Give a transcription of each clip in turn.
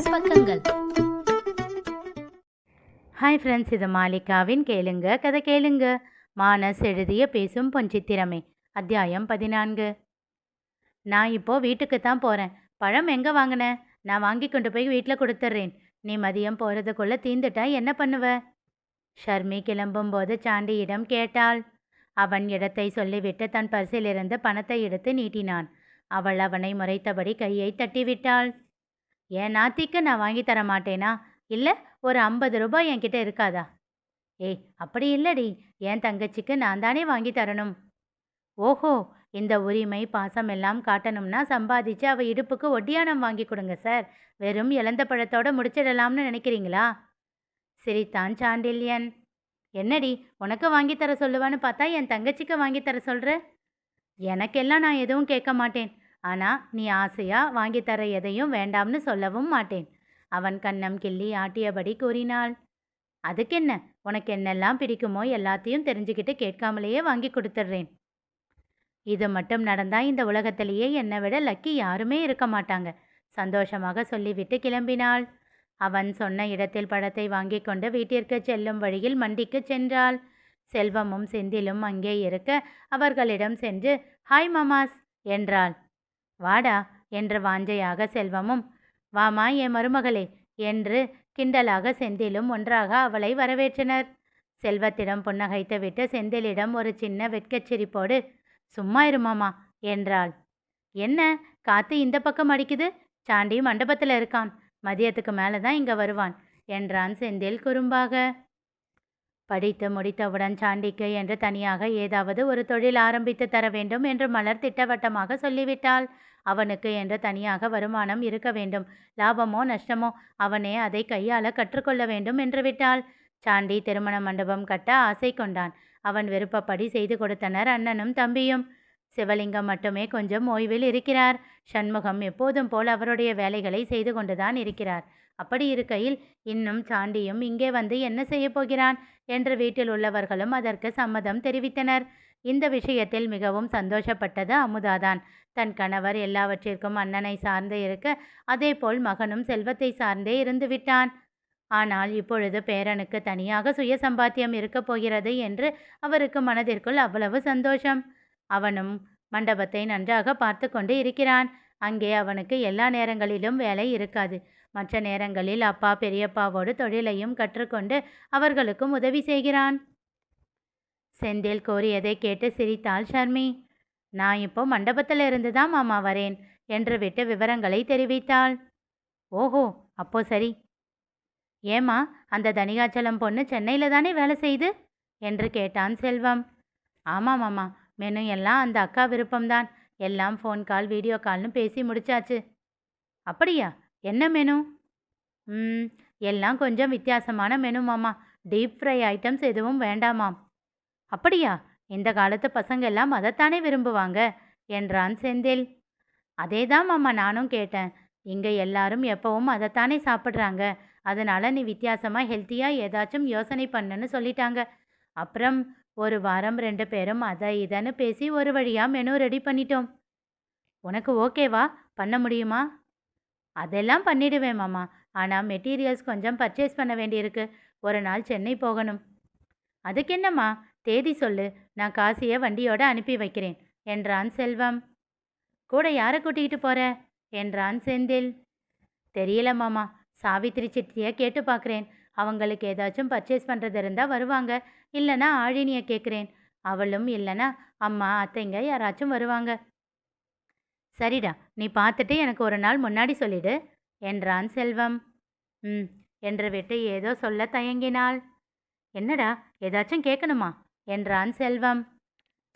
மானஸ் பக்கங்கள். Hi friends, இது மாலிகாவின் கேளுங்க கதை கேளுங்க. மானஸ் எழுதிய பேசும் பொன்சித்திரமே, அத்தியாயம் 14. நான் இப்போ வீட்டுக்கு தான் போகிறேன். பழம் எங்கே வாங்கின? நான் வாங்கி கொண்டு போய் வீட்டில் கொடுத்துட்றேன். நீ மதியம் போகிறதுக்குள்ளே தீந்துட்டா என்ன பண்ணுவ? ஷர்மி கிளம்பும்போது சாண்டியிடம் கேட்டாள். அவன் இடத்தை சொல்லிவிட்டு தன் பர்சிலிருந்து பணத்தை எடுத்து நீட்டினான். அவள் அவனை முறைத்தபடி கையை தட்டிவிட்டாள். என் நாத்திக்கு நான் வாங்கி தர மாட்டேனா? இல்லை, ஒரு 50 ரூபாய் என்கிட்ட இருக்காதா? ஏய், அப்படி இல்லடி, என் தங்கச்சிக்கு நான் தானே வாங்கி தரணும். ஓஹோ, இந்த உரிமை பாசம் எல்லாம் காட்டணும்னா சம்பாதிச்சு அவள் இடுப்புக்கு ஒட்டியானம் வாங்கி கொடுங்க சார். வெறும் இழந்த பழத்தோட முடிச்சிடலாம்னு நினைக்கிறீங்களா? சிரித்தான் சாண்டில்யன். என்னடி, உனக்கு வாங்கி தர சொல்லுவான்னு பார்த்தா என் தங்கச்சிக்கு வாங்கி தர சொல்கிற? எனக்கெல்லாம் நான் எதுவும் கேட்க மாட்டேன். ஆனால் நீ ஆசையாக வாங்கித்தர எதையும் வேண்டாம்னு சொல்லவும் மாட்டேன். அவன் கன்னம் கிள்ளி ஆட்டியபடி கூறினாள். அதுக்கென்ன, உனக்கு என்னெல்லாம் பிடிக்குமோ எல்லாத்தையும் தெரிஞ்சுக்கிட்டு கேட்காமலேயே வாங்கி கொடுத்துட்றேன். இது மட்டும் நடந்தால் இந்த உலகத்திலேயே என்னை விட லக்கி யாருமே இருக்க மாட்டாங்க, சந்தோஷமாக சொல்லிவிட்டு கிளம்பினாள். அவன் சொன்ன இடத்தில் பழத்தை வாங்கி கொண்டு வீட்டிற்கு செல்லும் வழியில் மண்டிக்கு சென்றாள். செல்வமும் செந்திலும் அங்கே இருக்க அவர்களிடம் சென்று ஹாய் மாமாஸ் என்றாள். வாடா என்று வாஞ்சையாக செல்வமும், வாமா என் மருமகளே என்று கிண்டலாக செந்திலும் ஒன்றாக அவளை வரவேற்றனர். செல்வத்திடம் புன்னகைத்துவிட்டு செந்திலிடம் ஒரு சின்ன வெட்கச்சிரிப்போடு, சும்மா இருமாமா என்றாள். என்ன, காத்து இந்த பக்கம் அடிக்குது? சாண்டி மண்டபத்தில் இருக்கான். மதியத்துக்கு மேலே தான் இங்கே வருவான் என்றான் செந்தில் குறும்பாக. படித்து முடித்தவுடன் சாண்டிக்கு என்று தனியாக ஏதாவது ஒரு தொழில் ஆரம்பித்து தர வேண்டும் என்று மலர் திட்டவட்டமாக சொல்லிவிட்டாள். அவனுக்கு என்று தனியாக வருமானம் இருக்க வேண்டும். லாபமோ நஷ்டமோ அவனே அதை கையாள கற்றுக்கொள்ள வேண்டும் என்று விட்டாள். சாண்டி திருமண மண்டபம் கட்ட ஆசை கொண்டான். அவன் விருப்பப்படி செய்து கொடுத்தனர் அண்ணனும் தம்பியும். சிவலிங்கம் மட்டுமே கொஞ்சம் ஓய்வில் இருக்கிறார். சண்முகம் எப்போதும் போல் அவருடைய வேலைகளை செய்து கொண்டுதான் இருக்கிறார். அப்படி இருக்கையில் இன்னும் சாண்டியும் இங்கே வந்து என்ன செய்ய போகிறான் என்று வீட்டில் உள்ளவர்களும் அதற்கு சம்மதம் தெரிவித்தனர். இந்த விஷயத்தில் மிகவும் சந்தோஷப்பட்டது அமுதாதான். தன் கணவர் எல்லாவற்றிற்கும் அண்ணனை சார்ந்து இருக்க, அதேபோல் மகனும் செல்வத்தை சார்ந்தே இருந்து விட்டான். ஆனால் இப்பொழுது பேரனுக்கு தனியாக சுய சம்பாத்தியம் இருக்கப் போகிறது என்று அவருக்கு மனதிற்குள் அவ்வளவு சந்தோஷம். அவனும் மண்டபத்தை நன்றாக பார்த்து கொண்டு இருக்கிறான். அங்கே அவனுக்கு எல்லா நேரங்களிலும் வேலை இருக்காது. மற்ற நேரங்களில் அப்பா பெரியப்பாவோடு தொழிலையும் கற்றுக்கொண்டு அவர்களுக்கும் உதவி செய்கிறான். செந்தில் கோரியதை கேட்டு சிரித்தாள் ஷர்மி. நான் இப்போ மண்டபத்தில் இருந்து தான் மாமா வரேன் என்று விட்டு விவரங்களை தெரிவித்தாள். ஓஹோ, அப்போ சரி. ஏமா, அந்த தனிகாச்சலம் பொண்ணு சென்னையில் தானே வேலை செய்து என்று கேட்டான் செல்வம். ஆமாம் மாமா, மெனு எல்லாம் அந்த அக்கா விருப்பம்தான். எல்லாம் ஃபோன் கால் வீடியோ கால்னு பேசி முடிச்சாச்சு. அப்படியா? என்ன மெனு? எல்லாம் கொஞ்சம் வித்தியாசமான மெனு மாமா. டீப் ஃப்ரை ஐட்டம்ஸ் எதுவும் வேண்டாமாம். அப்படியா? இந்த காலத்து பசங்க எல்லாம் அதைத்தானே விரும்புவாங்க என்றான் செந்தில். அதே தான் மாமா நானும் கேட்டேன். இங்கே எல்லாரும் எப்பவும் அதைத்தானே சாப்பிட்றாங்க. அதனால நீ வித்தியாசமாக ஹெல்த்தியாக ஏதாச்சும் யோசனை பண்ணுன்னு சொல்லிட்டாங்க. அப்புறம் ஒரு வாரம் 2 பேரும் அதை இதன்னு பேசி ஒரு வழியாக மெனு ரெடி பண்ணிட்டோம். உனக்கு ஓகேவா? பண்ண முடியுமா? அதெல்லாம் பண்ணிடுவேன் மாமா. ஆனால் மெட்டீரியல்ஸ் கொஞ்சம் பர்ச்சேஸ் பண்ண வேண்டியிருக்கு. ஒரு நாள் சென்னை போகணும். அதுக்கு என்னம்மா, தேதி சொல்லு, நான் காசியை வண்டியோடு அனுப்பி வைக்கிறேன் என்றான் செல்வம். கூட யாரை கூட்டிகிட்டு போகிற என்றான் செந்தில். தெரியல மாமா, சாவித்திரி சிட்டியை கேட்டு பார்க்குறேன். அவங்களுக்கு ஏதாச்சும் பர்ச்சேஸ் பண்ணுறது இருந்தால் வருவாங்க. இல்லைன்னா ஆழினியை கேட்குறேன். அவளும் இல்லைன்னா அம்மா அத்தைங்க யாராச்சும் வருவாங்க. சரிடா, நீ பார்த்துட்டு எனக்கு ஒரு நாள் முன்னாடி சொல்லிடு என்றான் செல்வம். என்று விட்டு ஏதோ சொல்ல தயங்கினாள். என்னடா, ஏதாச்சும் கேட்கணுமா என்றான் செல்வம்.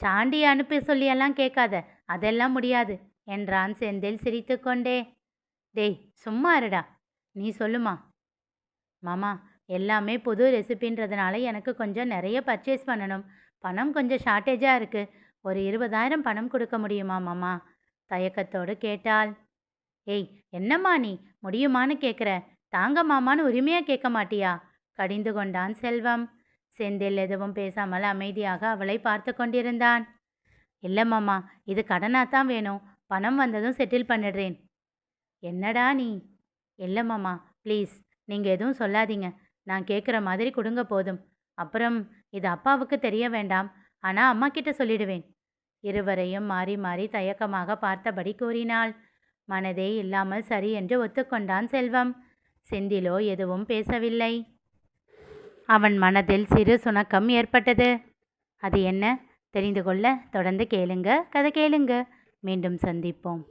சாண்டியை அனுப்பி சொல்லியெல்லாம் கேட்காத, அதெல்லாம் முடியாது என்றான் செந்தில் சிரித்து கொண்டே. டேய் சும்மா இருடா, நீ சொல்லுமா. மாமா, எல்லாமே புது ரெசிபின்றதுனால எனக்கு கொஞ்சம் நிறைய பர்ச்சேஸ் பண்ணணும். பணம் கொஞ்சம் ஷார்ட்டேஜாக இருக்குது. ஒரு 20,000 பணம் கொடுக்க முடியுமா மாமா? தயக்கத்தோடு கேட்டாள். ஏய், என்னம்மா நீ, முடியுமான்னு கேட்குற? தாங்க மாமான்னு உரிமையாக கேட்க மாட்டியா? கடிந்து கொண்டான் செல்வம். செந்தில் எதுவும் பேசாமல் அமைதியாக அவளை பார்த்து கொண்டிருந்தான். இல்லை மாமா, இது கடனாக தான் வேணும். பணம் வந்ததும் செட்டில் பண்ணிடுறேன். என்னடா நீ? இல்லை மாமா, ப்ளீஸ் நீங்கள் எதுவும் சொல்லாதீங்க. நான் கேட்குற மாதிரி கொடுங்க போதும். அப்புறம் இது அப்பாவுக்கு தெரிய வேண்டாம். ஆனால் அம்மா கிட்ட சொல்லிடுவேன். இருவரையும் மாறி மாறி தயக்கமாக பார்த்தபடி கூறினாள். மனதே இல்லாமல் சரி என்று ஒத்துக்கொண்டான் செல்வம். செந்திலோ எதுவும் பேசவில்லை. அவன் மனதில் சிறு சுணக்கம் ஏற்பட்டது. அது என்ன? தெரிந்து கொள்ள தொடர்ந்து கேளுங்க. கதை கேளுங்க. மீண்டும் சந்திப்போம்.